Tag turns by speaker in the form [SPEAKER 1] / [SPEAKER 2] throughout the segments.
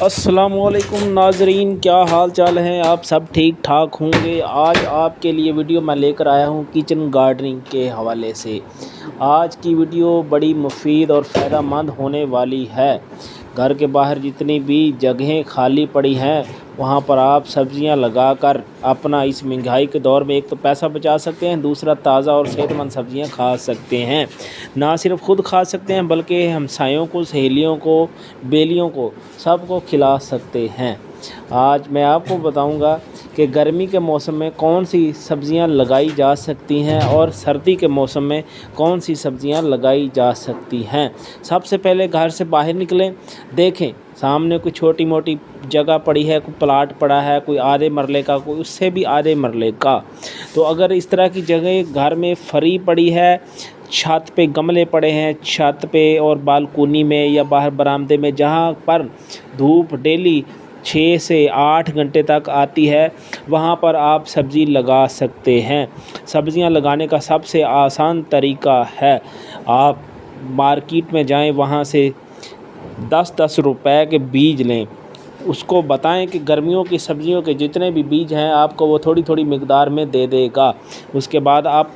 [SPEAKER 1] السلام علیکم ناظرین، کیا حال چال ہیں؟ آپ سب ٹھیک ٹھاک ہوں گے۔ آج آپ کے لیے ویڈیو میں لے کر آیا ہوں کچن گارڈننگ کے حوالے سے۔ آج کی ویڈیو بڑی مفید اور فائدہ مند ہونے والی ہے۔ گھر کے باہر جتنی بھی جگہیں خالی پڑی ہیں وہاں پر آپ سبزیاں لگا کر اپنا اس مہنگائی کے دور میں ایک تو پیسہ بچا سکتے ہیں، دوسرا تازہ اور صحت مند سبزیاں کھا سکتے ہیں۔ نہ صرف خود کھا سکتے ہیں بلکہ ہمسایوں کو، سہیلیوں کو، بیلیوں کو، سب کو کھلا سکتے ہیں۔ آج میں آپ کو بتاؤں گا کہ گرمی کے موسم میں کون سی سبزیاں لگائی جا سکتی ہیں اور سردی کے موسم میں کون سی سبزیاں لگائی جا سکتی ہیں۔ سب سے پہلے گھر سے باہر نکلیں، دیکھیں سامنے کوئی چھوٹی موٹی جگہ پڑی ہے، کوئی پلاٹ پڑا ہے، کوئی آدھے مرلے کا، کوئی اس سے بھی آدھے مرلے کا۔ تو اگر اس طرح کی جگہ گھر میں فری پڑی ہے، چھت پہ گملے پڑے ہیں، چھت پہ اور بالکونی میں یا باہر برآمدے میں، جہاں پر دھوپ ڈیلی 6 سے 8 گھنٹے تک آتی ہے، وہاں پر آپ سبزی لگا سکتے ہیں۔ سبزیاں لگانے کا سب سے آسان طریقہ ہے، آپ مارکیٹ میں جائیں، وہاں سے 10 روپے کے بیج لیں، اس کو بتائیں کہ گرمیوں کی سبزیوں کے جتنے بھی بیج ہیں آپ کو وہ تھوڑی تھوڑی مقدار میں دے دے گا۔ اس کے بعد آپ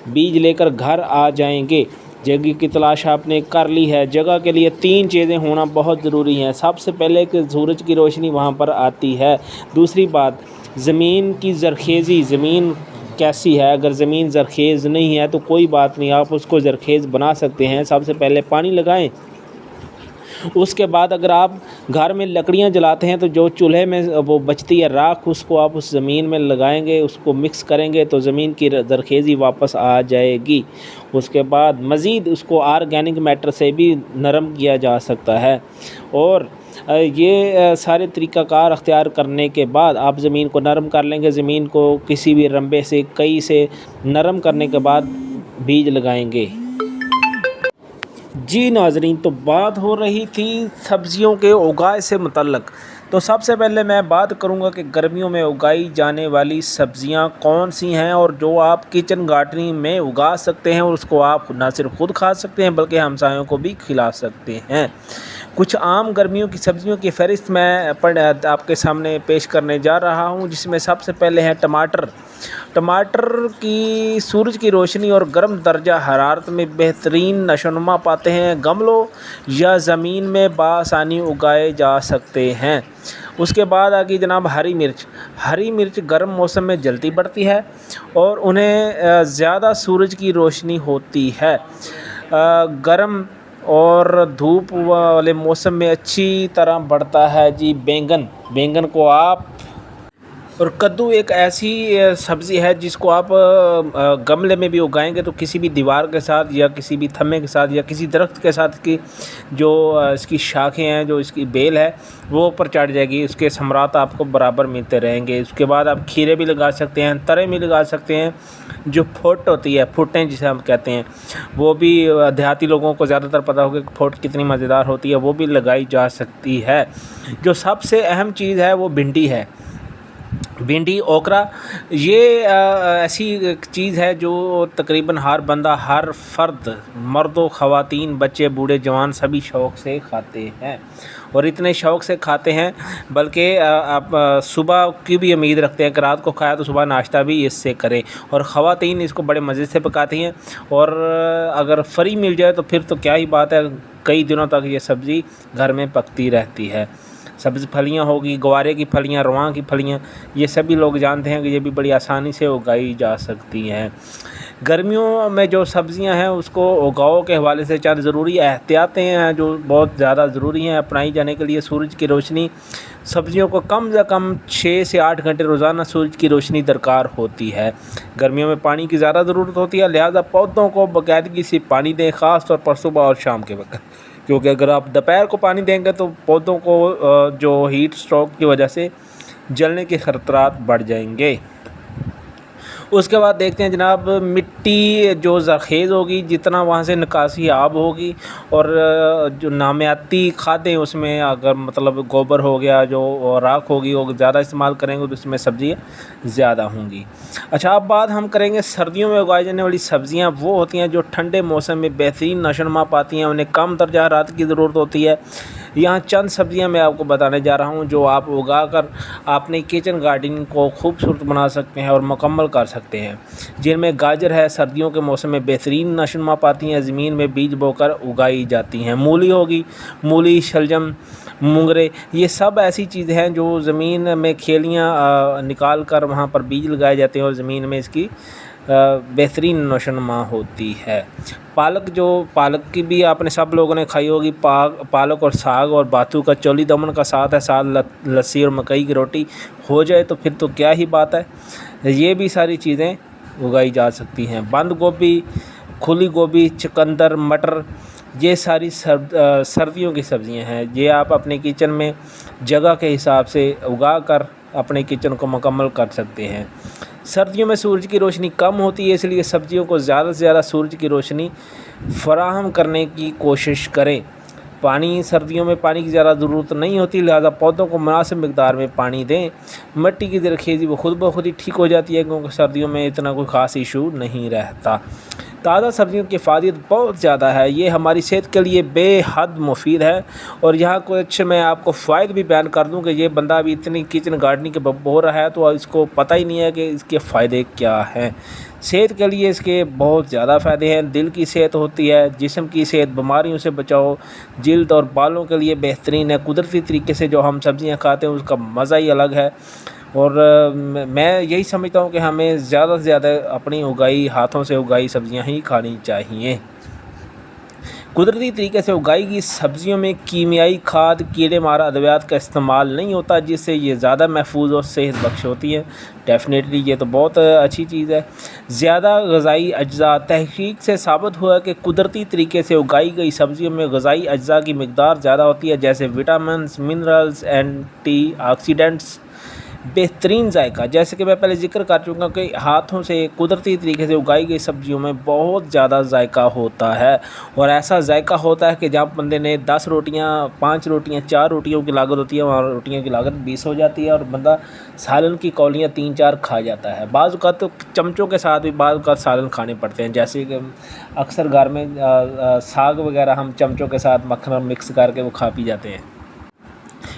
[SPEAKER 1] بیج لے کر گھر آ جائیں گے۔ جگہ کی تلاش آپ نے کر لی ہے۔ جگہ کے لیے 3 چیزیں ہونا بہت ضروری ہیں۔ سب سے پہلے کہ سورج کی روشنی وہاں پر آتی ہے۔ دوسری بات، زمین کی زرخیزی، زمین کیسی ہے؟ اگر زمین زرخیز نہیں ہے تو کوئی بات نہیں، آپ اس کو زرخیز بنا سکتے ہیں۔ سب سے پہلے پانی لگائیں۔ اس کے بعد اگر آپ گھر میں لکڑیاں جلاتے ہیں تو جو چولہے میں وہ بچتی ہے راکھ، اس کو آپ اس زمین میں لگائیں گے، اس کو مکس کریں گے تو زمین کی زرخیزی واپس آ جائے گی۔ اس کے بعد مزید اس کو آرگینک میٹر سے بھی نرم کیا جا سکتا ہے، اور یہ سارے طریقہ کار اختیار کرنے کے بعد آپ زمین کو نرم کر لیں گے۔ زمین کو کسی بھی رمبے سے، کئی سے نرم کرنے کے بعد بیج لگائیں گے۔ جی ناظرین، تو بات ہو رہی تھی سبزیوں کے اگائے سے متعلق۔ تو سب سے پہلے میں بات کروں گا کہ گرمیوں میں اگائی جانے والی سبزیاں کون سی ہیں اور جو آپ کچن گارڈننگ میں اگا سکتے ہیں، اور اس کو آپ نہ صرف خود کھا سکتے ہیں بلکہ ہمسایوں کو بھی کھلا سکتے ہیں۔ کچھ عام گرمیوں کی سبزیوں کی فہرست میں آپ کے سامنے پیش کرنے جا رہا ہوں، جس میں سب سے پہلے ہے ٹماٹر۔ ٹماٹر کی سورج کی روشنی اور گرم درجہ حرارت میں بہترین نشوونما پاتے ہیں۔ گملوں یا زمین میں بآسانی اگائے جا سکتے ہیں۔ اس کے بعد آگے جناب ہری مرچ۔ ہری مرچ گرم موسم میں جلدی بڑھتی ہے اور انہیں زیادہ سورج کی روشنی ہوتی ہے۔ گرم اور دھوپ والے موسم میں اچھی طرح بڑھتا ہے۔ جی بینگن کو آپ، اور کدو ایک ایسی سبزی ہے جس کو آپ گملے میں بھی اگائیں گے تو کسی بھی دیوار کے ساتھ یا کسی بھی تھمے کے ساتھ یا کسی درخت کے ساتھ کی جو اس کی شاخیں ہیں، جو اس کی بیل ہے، وہ اوپر چڑھ جائے گی، اس کے ثمرات آپ کو برابر ملتے رہیں گے۔ اس کے بعد آپ کھیرے بھی لگا سکتے ہیں، ترے بھی لگا سکتے ہیں، جو پھوٹ ہوتی ہے، پھوٹیں جسے ہم کہتے ہیں، وہ بھی دیہاتی لوگوں کو زیادہ تر پتہ ہوگا کہ پھوٹ کتنی مزیدار ہوتی ہے، وہ بھی لگائی جا سکتی ہے۔ جو سب سے اہم چیز ہے وہ بھنڈی ہے۔ بھنڈی، اوکرا، یہ ایسی چیز ہے جو تقریباً ہر بندہ، ہر فرد، مرد و خواتین، بچے، بوڑھے، جوان سبھی شوق سے کھاتے ہیں، اور اتنے شوق سے کھاتے ہیں بلکہ آپ صبح کی بھی امید رکھتے ہیں کہ رات کو کھایا تو صبح ناشتہ بھی اس سے کریں، اور خواتین اس کو بڑے مزے سے پکاتی ہیں، اور اگر فری مل جائے تو پھر تو کیا ہی بات ہے، کئی دنوں تک یہ سبزی گھر میں پکتی رہتی ہے۔ سبز پھلیاں ہوگی، گوارے کی پھلیاں، رواں کی پھلیاں، یہ سبھی لوگ جانتے ہیں کہ یہ بھی بڑی آسانی سے اگائی جا سکتی ہیں۔ گرمیوں میں جو سبزیاں ہیں اس کو اگاؤ کے حوالے سے چند ضروری احتیاطیں ہیں جو بہت زیادہ ضروری ہیں اپنائی جانے کے لیے۔ سورج کی روشنی، سبزیوں کو کم از کم 6 سے 8 گھنٹے روزانہ سورج کی روشنی درکار ہوتی ہے۔ گرمیوں میں پانی کی زیادہ ضرورت ہوتی ہے، لہذا پودوں کو باقاعدگی سے پانی دیں، خاص طور پر صبح اور شام کے وقت، کیونکہ اگر آپ دوپہر کو پانی دیں گے تو پودوں کو جو ہیٹ اسٹروک کی وجہ سے جلنے کے خطرات بڑھ جائیں گے۔ اس کے بعد دیکھتے ہیں جناب، مٹی جو زرخیز ہوگی، جتنا وہاں سے نکاسی آب ہوگی، اور جو نامیاتی کھادیں اس میں اگر مطلب گوبر ہو گیا، جو راکھ ہوگی، وہ زیادہ استعمال کریں گے تو اس میں سبزیاں زیادہ ہوں گی۔ اچھا، اب بات ہم کریں گے سردیوں میں اگائی جانے والی سبزیاں۔ وہ ہوتی ہیں جو ٹھنڈے موسم میں بہترین نشوونما پاتی ہیں، انہیں کم درجہ حرارت کی ضرورت ہوتی ہے، یہاں چند سبزیاں میں آپ کو بتانے جا رہا ہوں جو آپ اگا کر اپنے کچن گارڈن کو خوبصورت بنا سکتے ہیں اور مکمل کر سکتے ہیں، جن میں گاجر ہے، سردیوں کے موسم میں بہترین نشوونما پاتی ہیں، زمین میں بیج بو کر اگائی جاتی ہیں۔ مولی ہوگی، مولی، شلجم، مونگرے، یہ سب ایسی چیزیں ہیں جو زمین میں کھیلیاں نکال کر وہاں پر بیج لگائے جاتے ہیں اور زمین میں اس کی بہترین نشوونما ہوتی ہے۔ پالک کی بھی آپ نے سب لوگوں نے کھائی ہوگی، پالک اور ساگ اور باتو کا چولی دمن کا ساتھ ہے، ساتھ لسی اور مکئی کی روٹی ہو جائے تو پھر تو کیا ہی بات ہے۔ یہ بھی ساری چیزیں اگائی جا سکتی ہیں۔ بند گوبھی، کھلی گوبھی، چقندر، مٹر، یہ ساری سردیوں کی سبزیاں ہیں، یہ آپ اپنے کچن میں جگہ کے حساب سے اگا کر اپنے کچن کو مکمل کر سکتے ہیں۔ سردیوں میں سورج کی روشنی کم ہوتی ہے، اس لیے سبزیوں کو زیادہ سے زیادہ سورج کی روشنی فراہم کرنے کی کوشش کریں۔ سردیوں میں پانی کی زیادہ ضرورت نہیں ہوتی، لہذا پودوں کو مناسب مقدار میں پانی دیں۔ مٹی کی زرخیزی وہ خود بخود ہی ٹھیک ہو جاتی ہے کیونکہ سردیوں میں اتنا کوئی خاص ایشو نہیں رہتا۔ تازہ سبزیوں کی افادیت بہت زیادہ ہے، یہ ہماری صحت کے لیے بے حد مفید ہے، اور یہاں کچھ میں آپ کو فوائد بھی بیان کر دوں کہ یہ بندہ ابھی اتنی کچن گارڈننگ کے بو رہا ہے تو اس کو پتہ ہی نہیں ہے کہ اس کے فائدے کیا ہیں۔ صحت کے لیے اس کے بہت زیادہ فائدے ہیں، دل کی صحت ہوتی ہے، جسم کی صحت، بیماریوں سے بچاؤ، جلد اور بالوں کے لیے بہترین ہے۔ قدرتی طریقے سے جو ہم سبزیاں کھاتے ہیں اس کا مزہ ہی الگ ہے، اور میں یہی سمجھتا ہوں کہ ہمیں زیادہ سے زیادہ اپنی ہاتھوں سے اگائی سبزیاں ہی کھانی چاہیے۔ قدرتی طریقے سے اگائی گئی سبزیوں میں کیمیائی کھاد، کیڑے مار ادویات کا استعمال نہیں ہوتا، جس سے یہ زیادہ محفوظ اور صحت بخش ہوتی ہیں۔ ڈیفینیٹلی یہ تو بہت اچھی چیز ہے۔ زیادہ غذائی اجزاء، تحقیق سے ثابت ہوا ہے کہ قدرتی طریقے سے اگائی گئی سبزیوں میں غذائی اجزاء کی مقدار زیادہ ہوتی ہے، جیسے وٹامنز، منرلز، اینٹی آکسیڈنٹس۔ بہترین ذائقہ، جیسے کہ میں پہلے ذکر کر چکا کہ ہاتھوں سے قدرتی طریقے سے اگائی گئی سبزیوں میں بہت زیادہ ذائقہ ہوتا ہے، اور ایسا ذائقہ ہوتا ہے کہ جہاں بندے نے 10 روٹیاں، 5 روٹیاں، 4 روٹیوں کی لاگت ہوتی ہے وہاں روٹیوں کی لاگت 20 ہو جاتی ہے، اور بندہ سالن کی کولیاں 3-4 کھا جاتا ہے۔ بعض اوقات تو چمچوں کے ساتھ بھی بعض اوقات سالن کھانے پڑتے ہیں، جیسے کہ اکثر گھر میں ساگ وغیرہ ہم چمچوں کے ساتھ مکھن مکس کر کے وہ کھا پی جاتے ہیں۔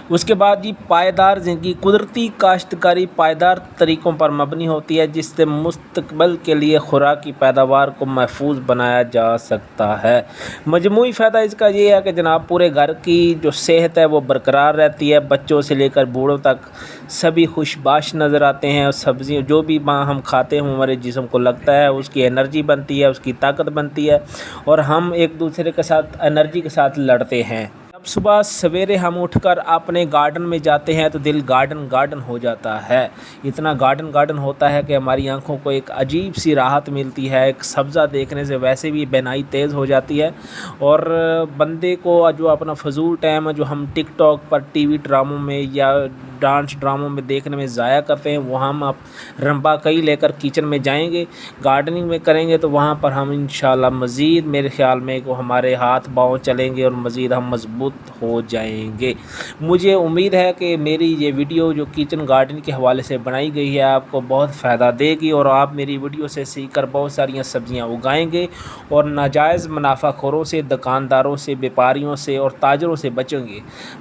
[SPEAKER 1] اس کے بعد پائیدار زندگی، قدرتی کاشتکاری پائیدار طریقوں پر مبنی ہوتی ہے جس سے مستقبل کے لیے خوراک کی پیداوار کو محفوظ بنایا جا سکتا ہے۔ مجموعی فائدہ اس کا یہ ہے کہ جناب پورے گھر کی جو صحت ہے وہ برقرار رہتی ہے، بچوں سے لے کر بوڑھوں تک سبھی خوش باش نظر آتے ہیں، اور سبزیاں جو بھی ہم کھاتے ہیں ہمارے جسم کو لگتا ہے، اس کی انرجی بنتی ہے، اس کی طاقت بنتی ہے، اور ہم ایک دوسرے کے ساتھ انرجی کے ساتھ لڑتے ہیں۔ صبح سویرے ہم اٹھ کر اپنے گارڈن میں جاتے ہیں تو دل گارڈن ہو جاتا ہے، اتنا گارڈن ہوتا ہے کہ ہماری آنکھوں کو ایک عجیب سی راحت ملتی ہے۔ ایک سبزہ دیکھنے سے ویسے بھی بینائی تیز ہو جاتی ہے، اور بندے کو جو اپنا فضول ٹائم ہے جو ہم ٹک ٹاک پر، ٹی وی ڈراموں میں یا ڈانس ڈراموں میں دیکھنے میں ضائع کرتے ہیں، وہ ہم اب رمبا کئی لے کر کچن میں جائیں گے، گارڈننگ میں کریں گے تو وہاں پر ہم انشاءاللہ مزید، میرے خیال میں ہمارے ہاتھ پاؤں چلیں گے اور مزید ہم مضبوط ہو جائیں گے۔ مجھے امید ہے کہ میری یہ ویڈیو جو کچن گارڈن کے حوالے سے بنائی گئی ہے آپ کو بہت فائدہ دے گی، اور آپ میری ویڈیو سے سیکھ کر بہت ساری سبزیاں اگائیں گے، اور ناجائز منافع خوروں سے، دکانداروں سے، بیپاریوں سے اور تاجروں سے بچیں گے۔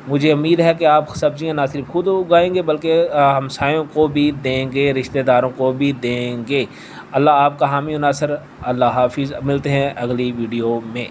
[SPEAKER 1] مجھے امید ہے کہ آپ سبزیاں نہ صرف خود اگائیں گے بلکہ ہمسایوں کو بھی دیں گے، رشتہ داروں کو بھی دیں گے۔ اللہ آپ کا حامی و ناصر۔ اللہ حافظ، ملتے ہیں اگلی ویڈیو میں۔